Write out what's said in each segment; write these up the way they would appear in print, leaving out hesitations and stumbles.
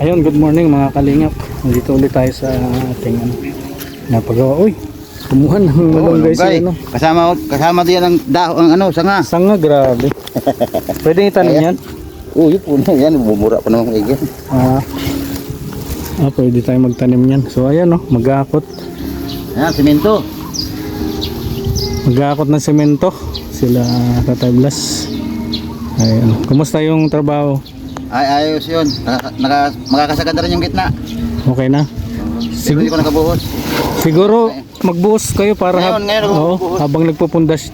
Ayun, good morning mga kalingap. Nandito ulit tayo sa ating napagawa. Uy, kumuha ng malunggay si ano. Kasama diyan ang dahon, ang sanga. Sanga, grabe. Pwede itanim yan? Uy, puno yan, bumura pa naman kayo. Pwede tayo magtanim yan. So ayan mag-aakot. Ayan, simento. Mag-aakot ng semento sila Tatay Blas. Ayun. Kumusta yung trabaho? Ay, ayos yun. Makakasagad na rin yung gitna. Okay na? Siguro hindi ko nakabuhos. Siguro magbuhos kayo para ngayon ako magbubuhos. habang nagpupundas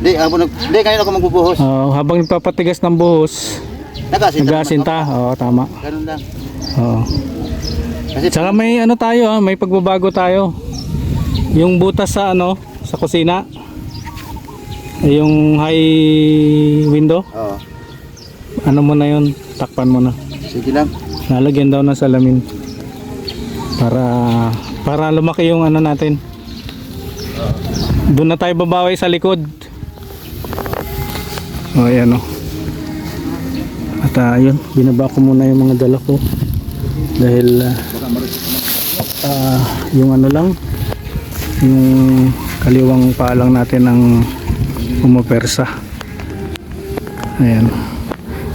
Ngayon ako magbubuhos. habang nagpapatigas ng buhos, nag-aasinta. Tama. Ganun lang. Kasi tsaka may tayo, may pagbabago tayo. Yung butas sa sa kusina. Yung high window. Oo. Ano mo na yun, takpan mo na. Sige lang. Lalagyan daw ng salamin. Para lumaki yung natin. Doon na tayo babawi sa likod. Ayan At yun, binaba ko muna yung mga dala ko. Dahil yung lang, yung kaliwang paa lang natin ang umupersa. Ayan.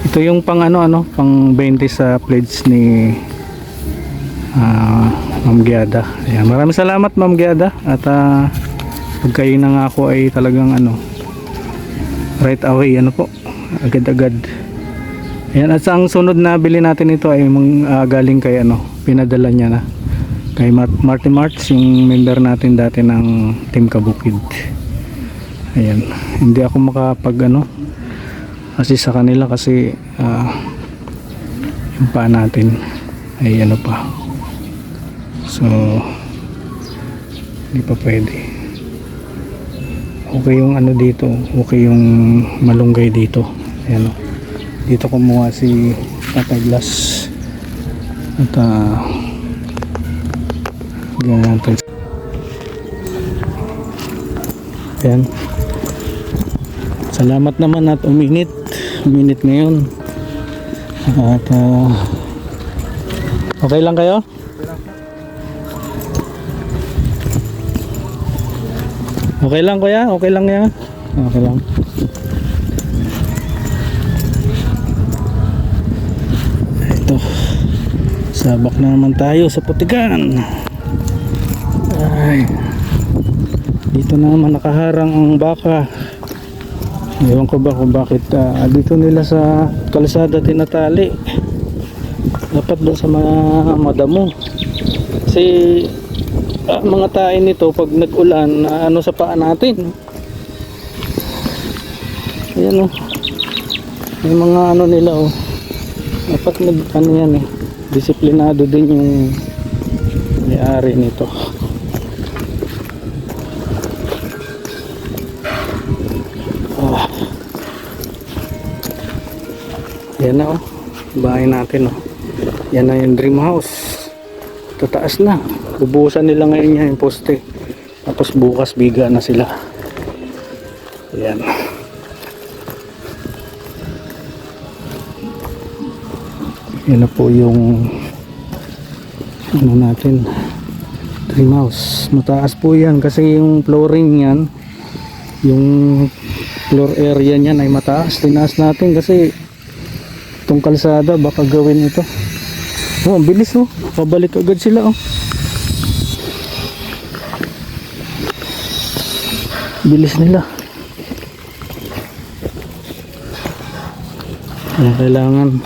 Ito yung pang pang 20 sa pledge ni Ma'am Giada. Ayan, maraming salamat Ma'am Giada. At pag kayo nangako ay talagang right away po, agad-agad. Ayan, at ang sunod na bili natin ito ay galing kay pinadala niya na kay Marty Marts, yung member natin dati ng Team Kabukid. Ayan, hindi ako makapag kasi sa kanila kasi yung paa natin ay pa, so hindi pa pwede. Okay yung dito, okay yung malunggay dito. Ayan dito kumuha si Tatay Blas at ganyan natin. Ayan, salamat naman at uminit ngayon. At okay lang kayo? Okay lang kuya? Okay lang yan? Okay lang. Ito, sabak na naman tayo sa putikan. Ay, dito naman nakaharang ang baka. Ewan ko ba kung bakit dito nila sa kalsada tinatali. Dapat doon sa mga madamo. Kasi mga tae nito pag nag-ulan sa paa natin. Ayan may mga nila dapat yan disiplinado din yung may-ari nito. Yan na bahay natin yan na yung dream house. Tataas na, bubuhusan nila ngayon yung poste, tapos bukas biga na sila. Yan na po yung natin dream house. Mataas po yan kasi yung flooring yan, yung floor area niyan ay mataas. Tinaas natin kasi itong kalsada baka gawin ito. Ang bilis pabalik agad sila bilis nila. Kailangan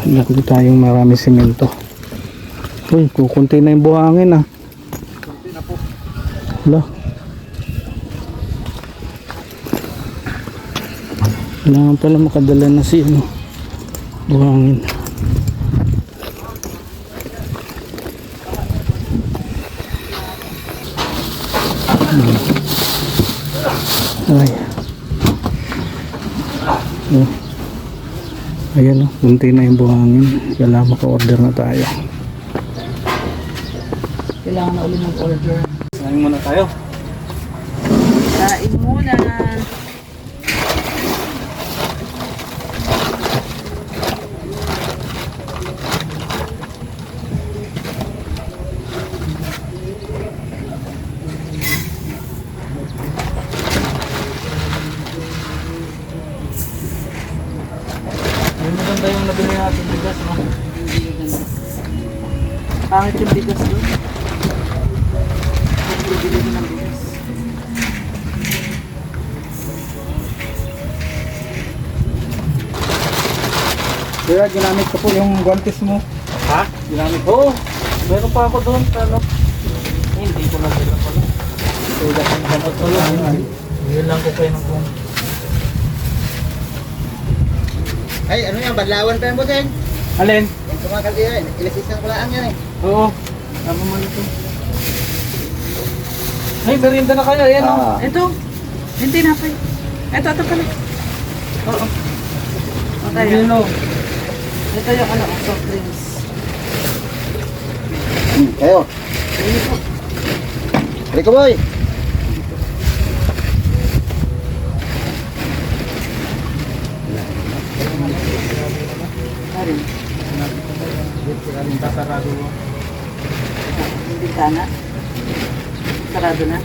lagi tayong marami simento. Uy, kukunti na yung buhangin Hala, kailangan pala makadala na si buhangin. Ay. Ayan kunti na yung buhangin. Kailangan maka-order na tayo. Kailangan na ulit mag-order. Kain muna tayo. Kain muna. Maganda yung nabili natin bigas, no? Pangit yung bigas doon. Bili din ng bigas. Kaya ginamit ko po yung guantes mo. Ha? Ginamit ko? Oo. Meron pa ako doon sa ano. Hindi ko na sila pala. Sulat ng ganot ko lang. Yun lang ko kayo ng kung. Ay, ano yan? Badlawan pa yan, Buseng. Alin? Yung kumakal yan. Ilasisan ko lang yan eh. Oo. Tama man ito. Ay, merinda na kayo. Ayan o. Ah. Ito. Hindi na pa. Ito pala. Oo. Okay. Ano? Ito yung ano, soft drinks. Kayo. Rico boy. Karin. Sarado. Yung bintana. Sarado na.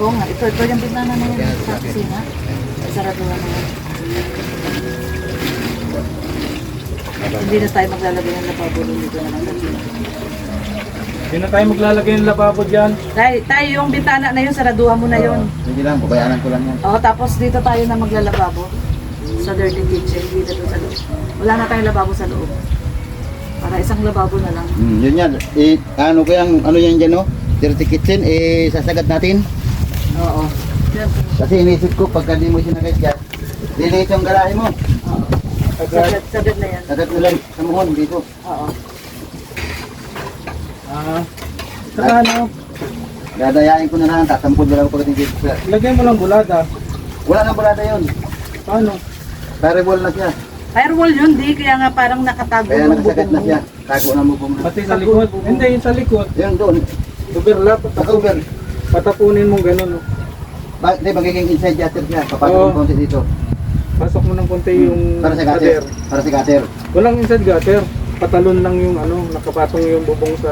Oo nga, ito yung bintana na yun sa kusina. Sarado na yan. Hindi na tayo maglalagay ng lababo dito na lang. Hindi na tayo maglalagay ng lababo dyan. Tayo yung bintana na yun, saraduhan mo na yun. Sige lang, babayaran ko lang yan. Oo, tapos dito tayo na maglalababo. Sa dirty kitchen, dito sa loob. Wala na tayong lababo sa loob. Para isang lababo na lang. Yun yan. Ano ko yung, ano yan dyan, no? Dirty kitchen, sasagad natin. Oo. Kasi inisip ko, pagka di mo sinagad yan, diliit yung garahe mo. Oo. Sagad na yan. Sagad mo lang sa muhon dito. Oo. Saka ano, Dadayain ko na lang, tatampod na lang ako pagdating dito. lagyan mo lang bulada. Wala nang bulada yun. Paano? Variable na siya. Firewall yun, di. Kaya nga parang nakatago Kaya yung nakasagad bubong na mo. siya. Tago na mo bumula. Pati sa likod. Hindi, yung sa likod. Yun doon. Overlap. Naka-over. Patapunin mo ganun. No? Hindi, magiging inside gutter siya. Papasok Oo. ng konti dito. Pasok mo ng konti yung Para sa gutter. Para sa gutter. Walang inside gutter. Patalon lang yung ano, nakapatong yung bubong sa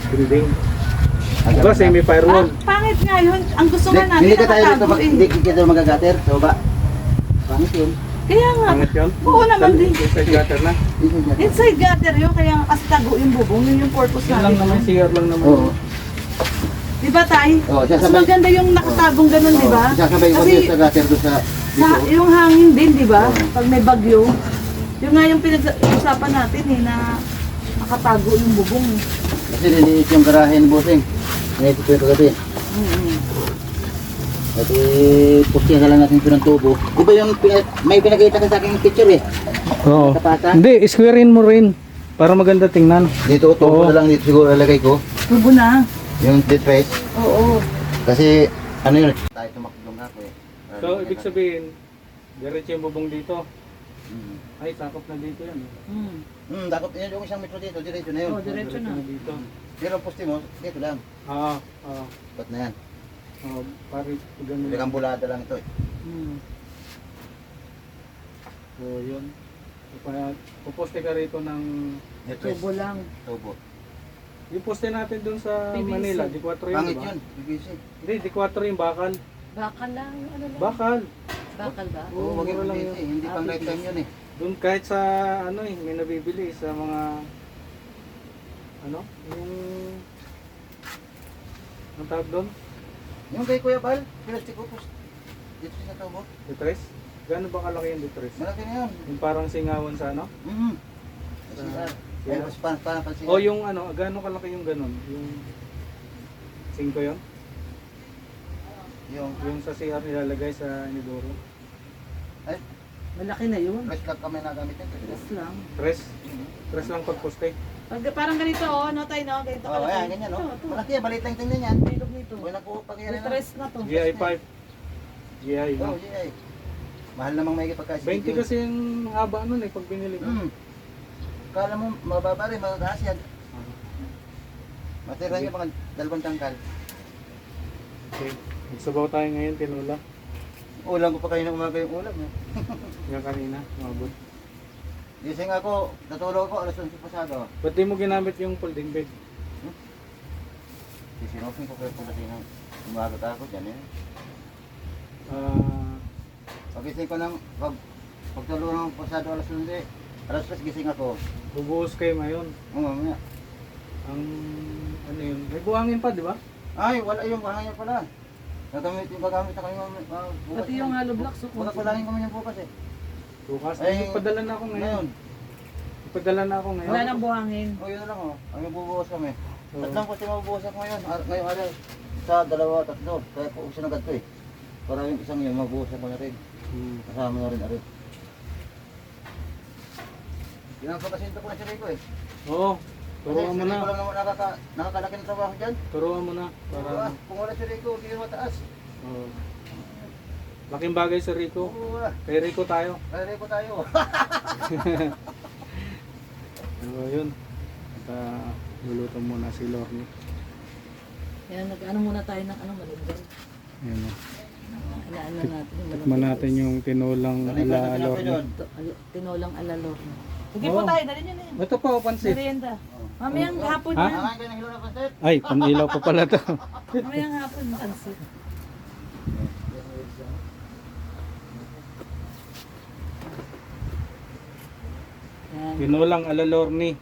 building. Diba, semi-firewall. Pangit nga yun. Ang gusto nga natin Hindi ka tayo dito, nakatago eh. hindi kita mag-gutter. So ba? Pangit yun. Kaya nga. Pangit yun? Oo naman din. Inside gutter na. Inside gutter. Inside gutter yun, kaya nga kasi tago yung bubong. Yun yung purpose Yun lang natin. naman, CR lang naman. Oo. Di ba tayo? Oo, siya Mas sabay. maganda yung nakatagong ganun, di ba? Sasabay ko Kasi din sa gutter doon sa dito. yung hangin din, di ba? Oo. Pag may bagyo. Yung nga yung pinag-usapan natin eh, na nakatago yung bubong. Kasi niliit yung garahe ni Buseng. Naisip ko yung kagabi. At pustihan na lang natin ito ng tubo. Di ba yung may pinakita ka sa akin yung picture eh? Oo. Tapata? Hindi, squarein mo rin. Para maganda tingnan. Dito, tubo Oo. na lang dito siguro lalagay ko. Tubo na. Yung detrace. Oo. Kasi ano yun? Tayo tumakbong ako eh. So, ibig sabihin, diretso yung bubong dito. Mm. Ay, sakop na dito yan. Dapat yun yung isang metro dito, diretso na yun. Oh, diretso na. Dito. Pero ang poste mo, dito lang. Oo. Ba't na yan? Pare, ganun. Bilang bulada lang ito eh. So, yun. Puposte ka rito ng... Detrace. Tubo lang. Tubo. Yung poste natin dun sa PVC. Manila, D4 yun, Pangit diba? yun, PVC. Hindi, D4 yung bakal. Bakal lang. Ano lang? Bakal. Bakal ba? Oo, wag yung mura lang PVC. yun. Hindi pang lifetime yun eh. Doon kahit sa ano eh, may nabibili sa mga ano, yung ang tawag doon? Yung kay Kuya Bal, plastic upos. Dito sa tubo. Detres? Gaano ba kalaki yung detres? Malaki na yun. Yung parang singawan sa ano? CR. Yeah. Ay, parang CR. O yung ano, gaano kalaki yung ganun? Yung 5 yun? Yung sa CR nilalagay sa inidoro? Ay, Malaki na yun. press lock kami nagamit yun. Yes lang. Tres? Tres lang pagposte? Parang ganito oh, no tayo no? Ganito Oo, ayan, ganyan no. Malaki yan, maliit lang tingnan yan. Bilog nito. Huwag na po pag-iyan May na. tres na to. GI 5? GI, Oo, no? yeah. Mahal namang may pagka-speed 20 kasi yung haba nun eh, pag binili ko. Kala mo, mababa rin, matataas yan. Matira yung mga 2 tangkal. Okay. Magsabaw tayo ngayon, tinula. Ulam ko pa kayo na umaga yung ulam. Yung kanina, umabot. Gising ako, natulog ako, alas 11 pasado. Ba't di mo ginamit yung folding bed? Sisinopin ko kayo pagdating ng umaga ako dyan eh. Ah, Pagising ko ng, Pagtulong ng pasado alas 11, alas 3 gising ako. Bubuhos kayo ngayon. Oo, mamaya. Ang ano yun? May buhangin pa, di ba? Ay, wala yung bahangin pala. Gagamit na kayo bukas. Pati yung hollow blocks. Pagkakulangin kami yung bukas eh. Bukas. Ay, Ay, padala na ako ngayon. Ngayon. Padala na ako ngayon. Wala nang buhangin. O yun na lang oh. Ang bubuhos kami. Oo. Tatlong kasi mabubuhos ako ngayon. Ngayong araw. Sa dalawa, tatlo. Kaya po usin agad ko eh. Para yung isang yun, mabuhos ako na rin. Kasama na rin arin. Yan ang pagkasinto ko na si Rico eh. Oo. Kasi Turuan si mo Rico na. lang naman nakakalaki ng trabaho dyan. Turuan mo na. Para... Para... Kung wala si Rico, hindi yung mataas. Oo. Laking bagay sa Rico. Oo, wala. Kay Rico tayo. Kaya Rico tayo. So, yun. At luluto muna si Lorne. Yan, nag-ano muna tayo ng malunggay. Ayan o. Inaano natin yung Tikman natin yung tinulang Dali ba ala natin Lorne. yun? Tinolang alalor. Sige Oo. po tayo, dali nyo na yan. Ito pa o pansit. Merienda. Mamayang hapon Ha? yan. Nangain kayo ng hilo na pansit. Ay, panilaw pa pala to. Mamayang hapon, pansit. Yan, Tinulang ala Lorne.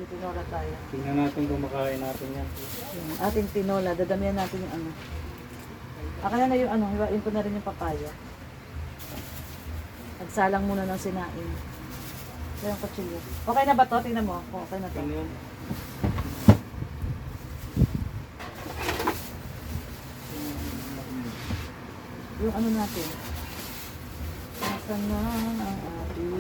tinola tayo. Tingnan natin kung makain natin yan. Yung ating tinola, dadamihan natin yung ano. Akala na yung ano, hiwain ko na rin yung papaya. Nagsalang muna ng sinain. Ito yung kutsilyo. Okay na ba to? Tingnan mo. Okay na to. Ano yun? Yung ano natin. Nasaan na ang ating